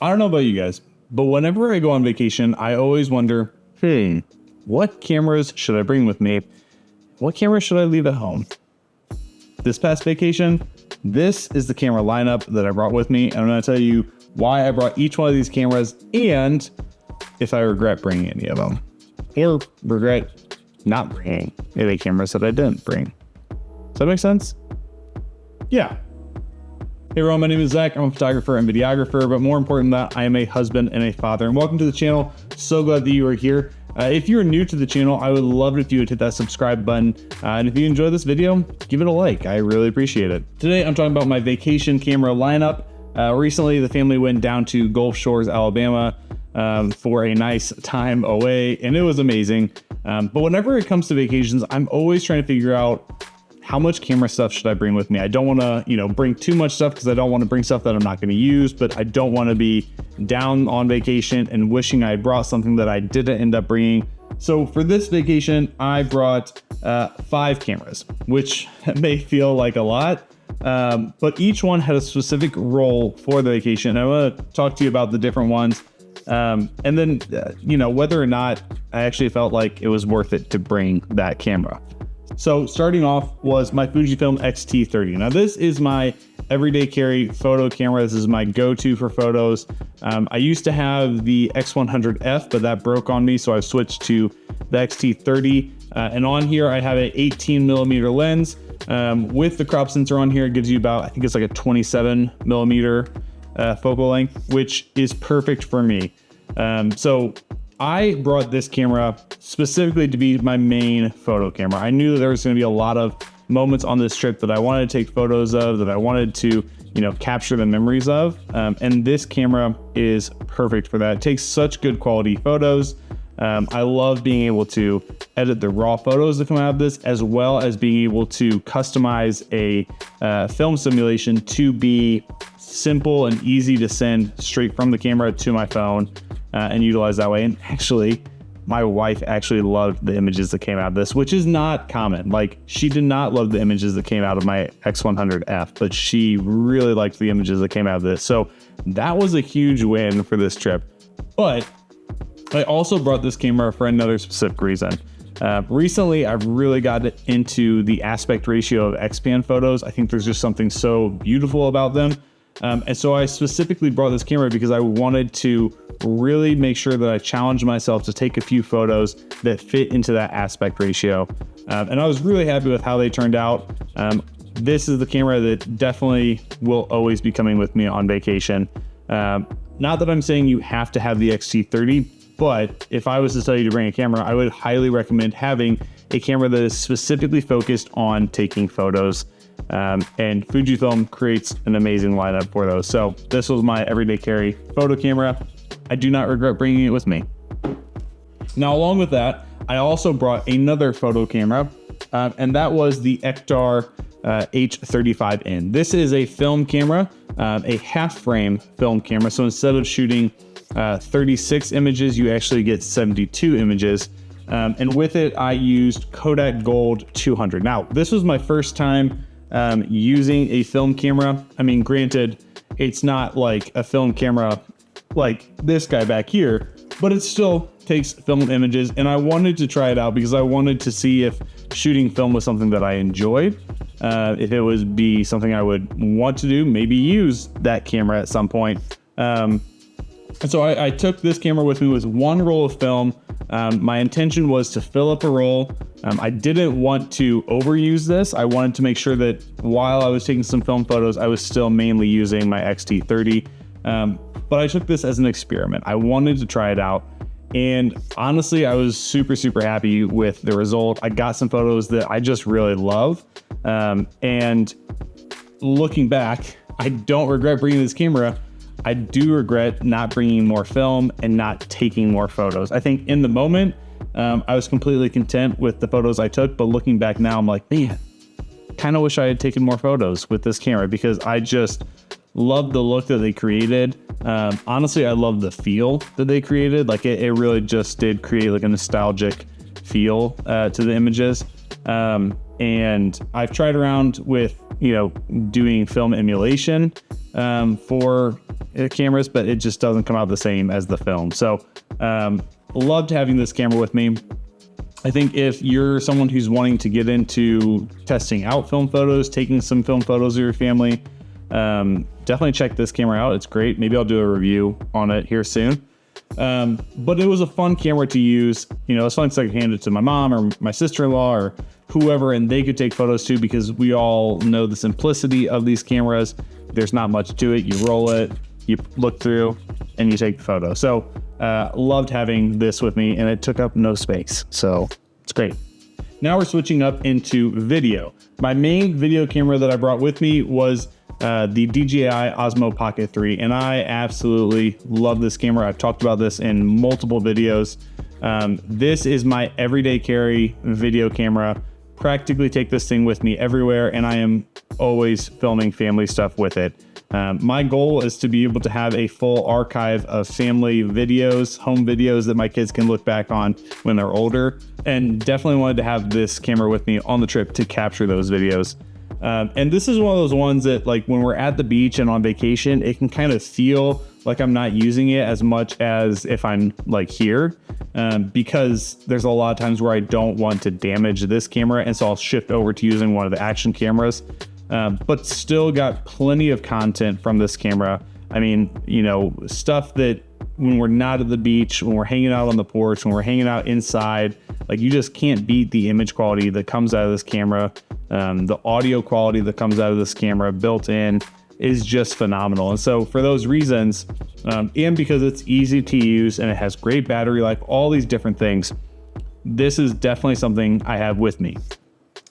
I don't know about you guys, but whenever I go on vacation, I always wonder, what cameras should I bring with me? What camera should I leave at home? This past vacation, this is the camera lineup that I brought with me. And I'm going to tell you why I brought each one of these cameras and if I regret bringing any of them. Or regret not bringing any cameras that I didn't bring. Does that make sense? Yeah. Hey everyone, my name is Zach. I'm a photographer and videographer, but more important than that, I am a husband and a father. And welcome to the channel. So glad that you are here. If you're new to the channel, I would love it if you would hit that subscribe button. And if you enjoy this video, give it a like. I really appreciate it. Today, I'm talking about my vacation camera lineup. Recently, the family went down to Gulf Shores, Alabama for a nice time away, and it was amazing. But whenever it comes to vacations, I'm always trying to figure out how much camera stuff should I bring with me? I don't want to, bring too much stuff because I don't want to bring stuff that I'm not going to use, but I don't want to be down on vacation and wishing I brought something that I didn't end up bringing. So for this vacation, I brought 5 cameras, which may feel like a lot, but each one had a specific role for the vacation. I want to talk to you about the different ones. And then, whether or not I actually felt like it was worth it to bring that camera. So starting off was my Fujifilm X-T30. Now this is my everyday carry photo camera. This is my go-to for photos. I used to have the X100F, but that broke on me, so I switched to the X-T30. And on here I have an 18 millimeter lens. With the crop sensor on here, it gives you about, I think it's like a 27 millimeter focal length, which is perfect for me. So I brought this camera specifically to be my main photo camera. I knew there was going to be a lot of moments on this trip that I wanted to take photos of, that I wanted to, capture the memories of. And this camera is perfect for that. It takes such good quality photos. I love being able to edit the raw photos that come out of this, as well as being able to customize a film simulation to be simple and easy to send straight from the camera to my phone. And utilize that way. And actually, my wife actually loved the images that came out of this, which is not common. Like, she did not love the images that came out of my X100F, but she really liked the images that came out of this. So that was a huge win for this trip. But I also brought this camera for another specific reason. Recently, I've really gotten into the aspect ratio of X-Pan photos. I think there's just something so beautiful about them. And so I specifically brought this camera because I wanted to really make sure that I challenged myself to take a few photos that fit into that aspect ratio. And I was really happy with how they turned out. This is the camera that definitely will always be coming with me on vacation. Not that I'm saying you have to have the X-T30, but if I was to tell you to bring a camera, I would highly recommend having a camera that is specifically focused on taking photos. And Fujifilm creates an amazing lineup for those. So this was my everyday carry photo camera. I do not regret bringing it with me. Now, along with that, I also brought another photo camera, and that was the Ektar H35N. This is a film camera, a half frame film camera. So instead of shooting 36 images, you actually get 72 images. And with it, I used Kodak Gold 200. Now, this was my first time using a film camera. I mean, granted, it's not like a film camera like this guy back here, but it still takes film images, and I wanted to try it out because I wanted to see if shooting film was something that I enjoyed, if it would be something I would want to do, maybe use that camera at some point. And so I took this camera with me with one roll of film. My intention was to fill up a roll. I didn't want to overuse this. I wanted to make sure that while I was taking some film photos, I was still mainly using my X-T30. But I took this as an experiment. I wanted to try it out. And honestly, I was super, super happy with the result. I got some photos that I just really love. And looking back, I don't regret bringing this camera. I do regret not bringing more film and not taking more photos. I think in the moment, I was completely content with the photos I took, but looking back now, I'm like, man, kind of wish I had taken more photos with this camera because I just love the look that they created. Honestly, I love the feel that they created. Like it really just did create like a nostalgic feel to the images. And I've tried around with, doing film emulation for cameras, but it just doesn't come out the same as the film. So loved having this camera with me. I think if you're someone who's wanting to get into testing out film photos, taking some film photos of your family, definitely check this camera out. It's great. Maybe I'll do a review on it here soon. But it was a fun camera to use. It's fun to hand it to my mom or my sister-in-law or whoever, and they could take photos too, because we all know the simplicity of these cameras. There's not much to it. You roll it, you look through, and you take the photo. So loved having this with me, and it took up no space. So it's great. Now we're switching up into video. My main video camera that I brought with me was the DJI Osmo Pocket 3, and I absolutely love this camera. I've talked about this in multiple videos. This is my everyday carry video camera. Practically take this thing with me everywhere, and I am always filming family stuff with it. My goal is to be able to have a full archive of family videos, home videos that my kids can look back on when they're older, and definitely wanted to have this camera with me on the trip to capture those videos. And this is one of those ones that, like, when we're at the beach and on vacation, it can kind of feel like I'm not using it as much as if I'm like here, because there's a lot of times where I don't want to damage this camera. And so I'll shift over to using one of the action cameras, but still got plenty of content from this camera. I mean, stuff that when we're not at the beach, when we're hanging out on the porch, when we're hanging out inside, like, you just can't beat the image quality that comes out of this camera. The audio quality that comes out of this camera built in is just phenomenal. And so for those reasons, and because it's easy to use and it has great battery life, all these different things, this is definitely something I have with me.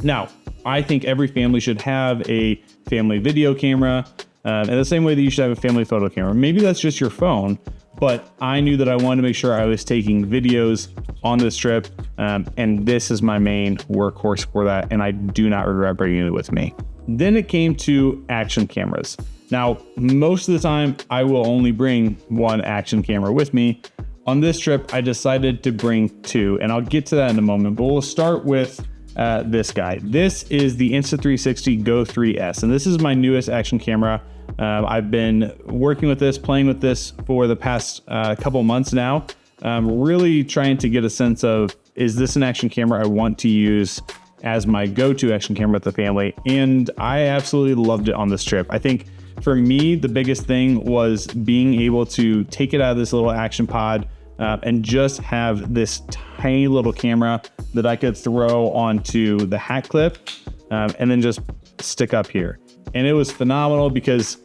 Now, I think every family should have a family video camera, in the same way that you should have a family photo camera. Maybe that's just your phone, but I knew that I wanted to make sure I was taking videos on this trip, and this is my main workhorse for that, and I do not regret bringing it with me. Then it came to action cameras. Now, most of the time, I will only bring one action camera with me. On this trip, I decided to bring two, and I'll get to that in a moment, but we'll start with this guy. This is the Insta360 Go 3S, and this is my newest action camera. I've been working with this, playing with this for the past couple months now. Really trying to get a sense of, is this an action camera I want to use as my go-to action camera with the family? And I absolutely loved it on this trip. I think for me, the biggest thing was being able to take it out of this little action pod and just have this tiny little camera that I could throw onto the hat clip and then just stick up here. And it was phenomenal because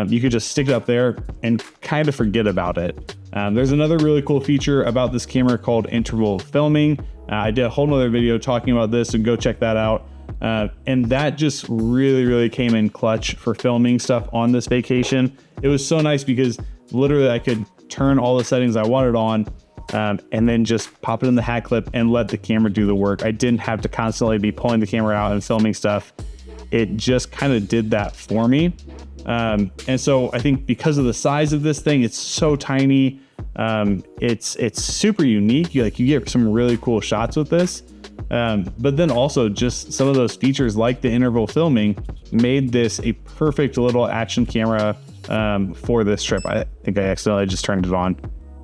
you could just stick it up there and kind of forget about it. There's another really cool feature about this camera called interval filming. I did a whole nother video talking about this, so go check that out. And that just really came in clutch for filming stuff on this vacation. It was so nice because literally I could turn all the settings I wanted on and then just pop it in the hat clip and let the camera do the work. I didn't have to constantly be pulling the camera out and filming stuff. It just kind of did that for me. And so I think because of the size of this thing, it's so tiny. It's super unique. You get some really cool shots with this. But then also just some of those features like the interval filming made this a perfect little action camera for this trip. I think I accidentally just turned it on.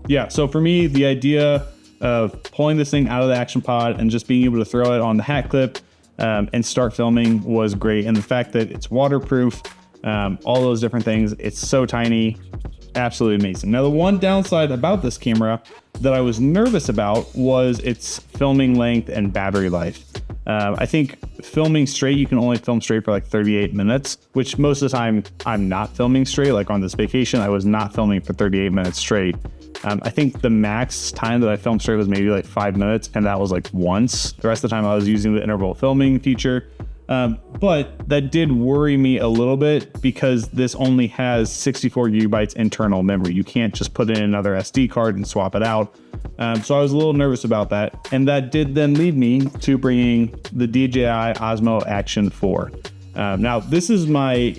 Yeah, so for me, the idea of pulling this thing out of the action pod and just being able to throw it on the hat clip and start filming was great. And the fact that it's waterproof, all those different things, it's so tiny, absolutely amazing. Now, the one downside about this camera that I was nervous about was its filming length and battery life. I think filming straight, you can only film straight for like 38 minutes, which most of the time I'm not filming straight. Like on this vacation, I was not filming for 38 minutes straight. I think the max time that I filmed straight was maybe like 5 minutes, and that was like once. The rest of the time I was using the interval filming feature. But that did worry me a little bit because this only has 64 gigabytes internal memory. You can't just put in another SD card and swap it out. So I was a little nervous about that. And that did then lead me to bringing the DJI Osmo Action 4. Now, this is my,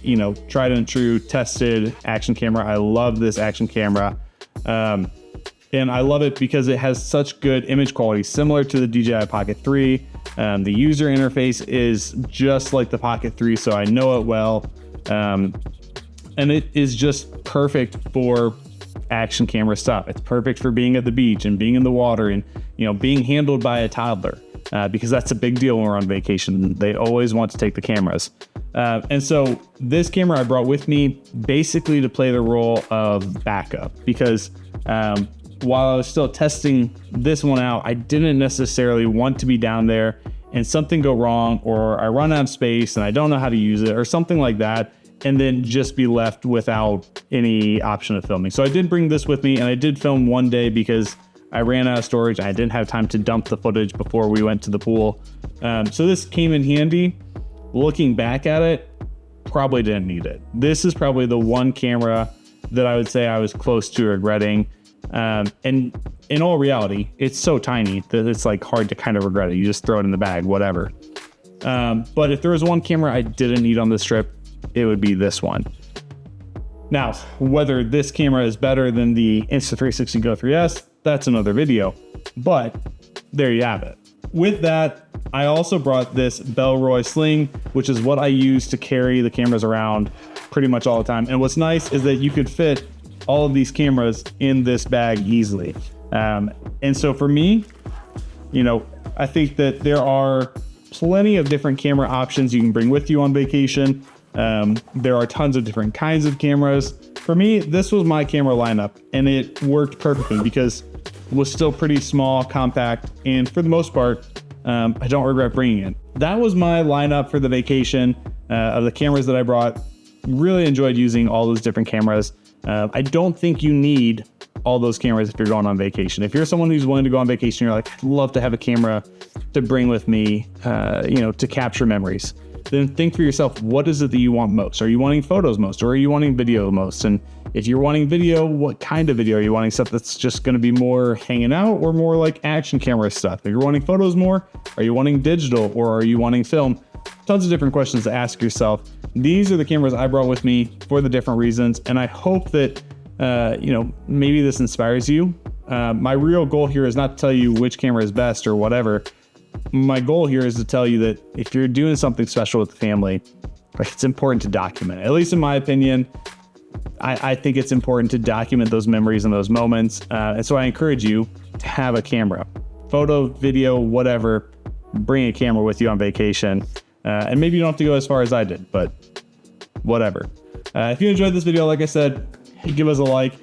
tried and true tested action camera. I love this action camera. And I love it because it has such good image quality, similar to the DJI Pocket 3. The user interface is just like the Pocket 3, so I know it well. And it is just perfect for action camera stuff. It's perfect for being at the beach and being in the water and, you know, being handled by a toddler, because that's a big deal when we're on vacation. They always want to take the cameras. And so this camera I brought with me basically to play the role of backup, because while I was still testing this one out, I didn't necessarily want to be down there and something go wrong, or I run out of space and I don't know how to use it or something like that, and then just be left without any option of filming. So I did bring this with me, and I did film one day because I ran out of storage. I didn't have time to dump the footage before we went to the pool. So this came in handy. Looking back at it, probably didn't need it. This is probably the one camera that I would say I was close to regretting. And in all reality, it's so tiny that it's like hard to kind of regret it. You just throw it in the bag, whatever. But if there was one camera I didn't need on this trip, it would be this one. Now, whether this camera is better than the Insta360 Go 3S, that's another video, but there you have it. With that, I also brought this Bellroy Sling, which is what I use to carry the cameras around pretty much all the time. And what's nice is that you could fit all of these cameras in this bag easily. And so for me, you know, I think that there are plenty of different camera options you can bring with you on vacation. There are tons of different kinds of cameras. For me, this was my camera lineup, and it worked perfectly because it was still pretty small, compact, and for the most part, I don't regret bringing it. That was my lineup for the vacation of the cameras that I brought. Really enjoyed using all those different cameras. I don't think you need all those cameras if you're going on vacation. If you're someone who's willing to go on vacation, you're like, I'd love to have a camera to bring with me, you know, to capture memories. Then think for yourself, what is it that you want most? Are you wanting photos most, or are you wanting video most? And if you're wanting video, what kind of video? Are you wanting stuff that's just going to be more hanging out, or more like action camera stuff? If you're wanting photos more, are you wanting digital, or are you wanting film? Tons of different questions to ask yourself. These are the cameras I brought with me for the different reasons, and I hope that you know, maybe this inspires you. My real goal here is not to tell you which camera is best or whatever. My goal here is to tell you that if you're doing something special with the family, it's important to document it. At least in my opinion, I think it's important to document those memories and those moments. And so I encourage you to have a camera, photo, video, whatever. Bring a camera with you on vacation. And maybe you don't have to go as far as I did, but whatever. If you enjoyed this video, like I said, give us a like,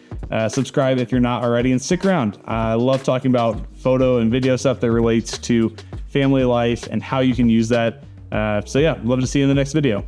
subscribe if you're not already, and stick around. I love talking about photo and video stuff that relates to family life and how you can use that. So yeah, love to see you in the next video.